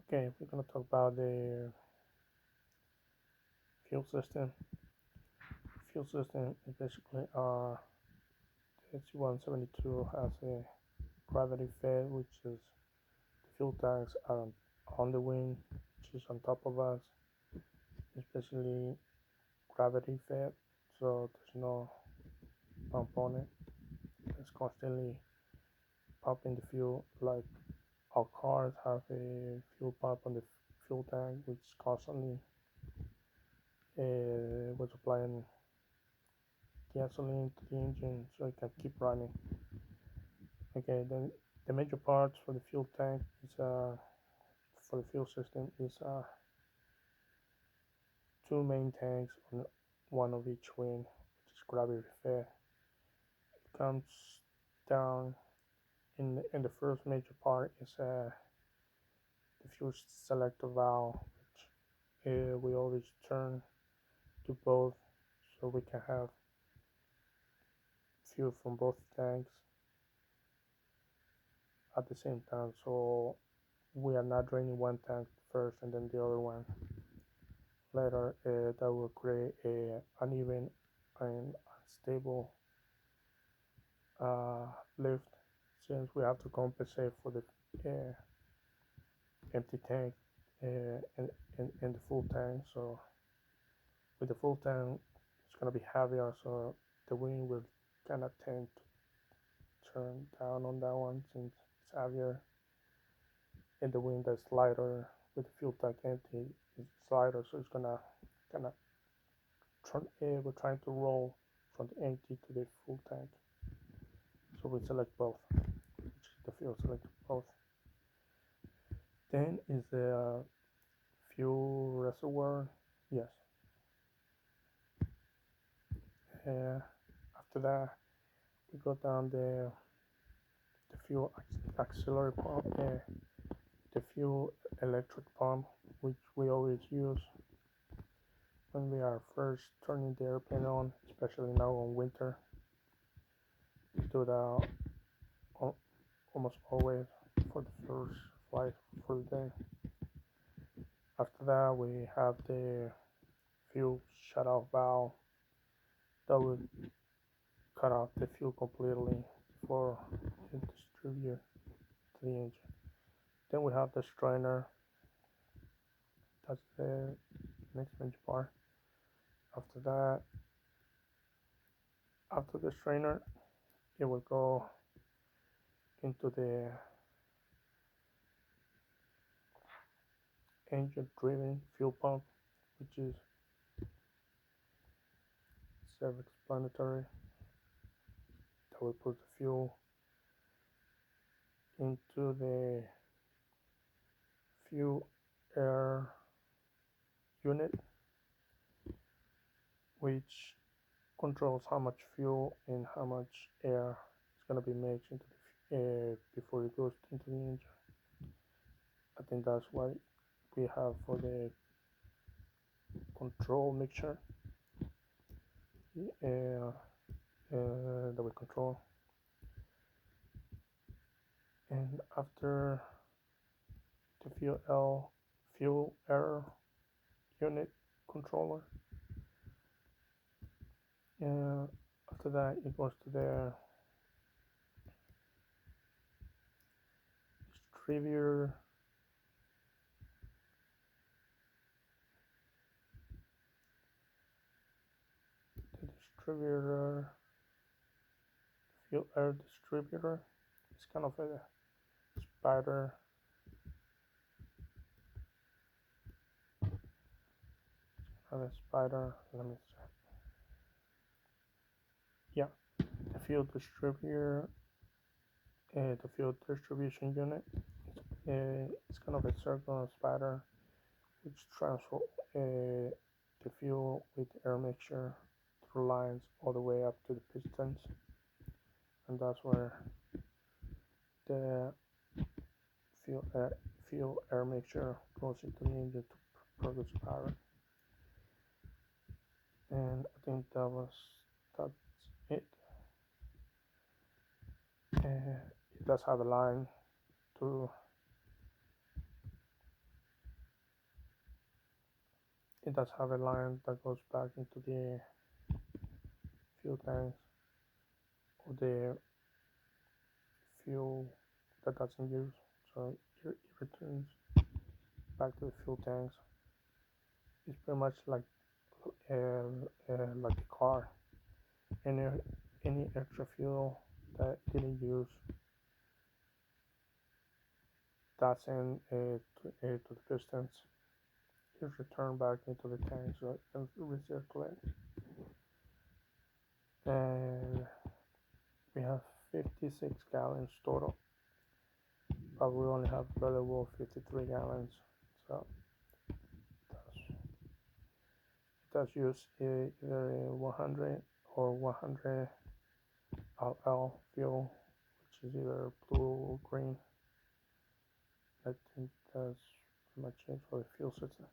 Okay, we're going to talk about the fuel system. Fuel system is basically the C-172 has a gravity fed, which is the fuel tanks are on the wing, which is on top of us. It's basically gravity fed, so there's no pump on it. It's constantly pumping the fuel, like our cars have a fuel pump on the fuel tank, which constantly was applying gasoline to the engine so it can keep running. Okay, then the major parts for the fuel tank is for the fuel system is two main tanks on one of each wing, which is gravity fed. It comes down in the first major part is the fuel selector valve, which we always turn to both so we can have fuel from both tanks at the same time. So we are not draining one tank first and then the other one later. That will create a uneven and unstable lift, since we have to compensate for the uh, empty tank and the full tank. So with the full tank, it's gonna be heavier, so the wing will kind of tend to turn down on that one since it's heavier, and the wing that's lighter with the fuel tank empty is lighter, so it's gonna kind of turn. We're trying to roll from the empty to the full tank, so we select both, which is the fuel select both. Then is the fuel reservoir. Yes. Uh, After that, we go down the fuel auxiliary pump, the fuel electric pump, which we always use when we are first turning the airplane on, especially now on winter. We do that almost always for the first flight for the day. After that, we have the fuel shut-off valve that will cut off the fuel completely before it distributes to the engine. Then we have the strainer. That's the next major part. After that, after the strainer, it will go into the engine-driven fuel pump, which is self-explanatory. That will put the fuel into the fuel air unit, which controls how much fuel and how much air is going to be mixed into the before it goes into the engine. I think that's what we have for the control mixture uh, that we control. And after the fuel air unit controller, uh, after that it goes to the distributor. The distributor, fuel air distributor, is kind of a spider. A spider. Let me check. Yeah, the fuel distributor, the fuel distribution unit. It's kind of a circular spider which transfer the fuel with air mixture through lines all the way up to the pistons, and that's where the fuel air mixture goes into the engine to produce power. And I think that's it. It does have a line to it does have a line that goes back into the fuel tanks of the fuel that doesn't use, so it returns back to the fuel tanks. It's pretty much like a car. Any any extra fuel that didn't use doesn't to the pistons. It's returned back into the tank so it can recirculate. And we have 56 gallons total, but we only have available 53 gallons. So it does use either a 100 or 100 LL fuel, which is either blue or green. I think that's pretty much it for the fuel system.